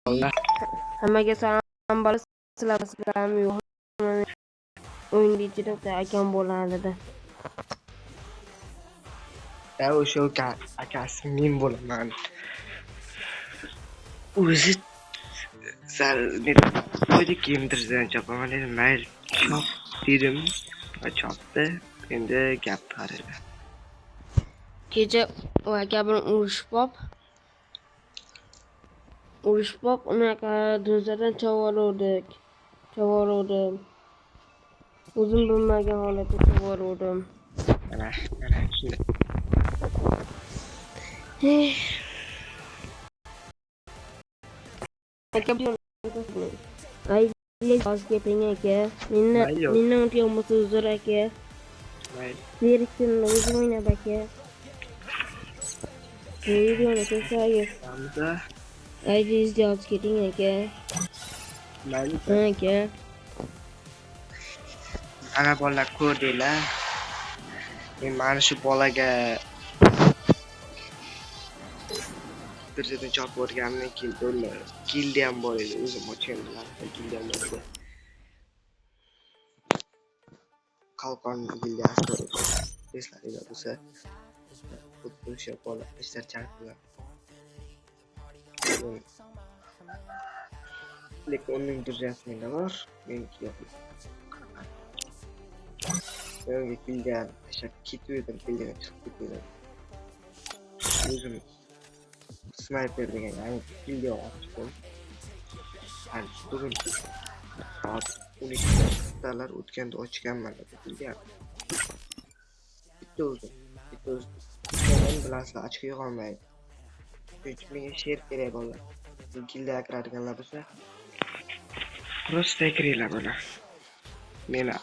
Hammaga salom bo'lsin. Sizlar yo'q. O'yinda ichida akam bo'lardi. O'sha akasi men bo'laman. O'zi sal qo'ydi kiyimdirdan chopaman dedim. Mayli chop dedim. Chopdi. Endi gap qaradi. Kecha aka bilan urushib unaqa do'zadan chavordik. O'zim bilmagan holatda chavordim. Mana shunday. Aka bilan ay yoz gaping aka. Mendan o'tganmisiz uzr aka. Mayli. Lirikni o'zim o'ynab aka. Videoni ko'rsangiz. Hamza. Aydiz yoz keting aka. Mayli. Aka. Ana bolalar ko'rdinglar. Men mana shu bolaga birdan chopib o'rganimdan keyin do'llar. Gildi ham bor edi, o'zim ochganlar. Gildi ham bor. Qalqon gildiyasi bor edi. Eslaydi bo'lsa. Xuddi o'sha bola ishlar chaqirgan. Lekin uning birjasida bor. Meniki yo'q. Yo'q, gildiyan ishlar ketdim, gildiyan chiqib ketdim. O'zim sniper degan yangi gildiya ochdim. Hali bugun soat 12:00 o'tganda ochganman gildiya. Bitta o'zim. Men bilasizlar ochib yig'olmaydi. Hech menga sher kerak bo'ladi. Gildiya kiradiganlar bo'lsa prosta kiringlar mana. Meni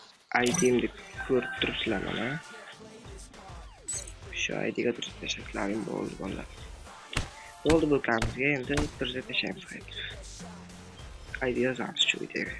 ID'm deb ko'rib turibsizlar mana. Shu ID'ga turib tashlaklaring bo'ldi bolalar. Bo'ldi bu kamizga endi turib tashlaymiz qaytib. ID yozamiz shu videoga.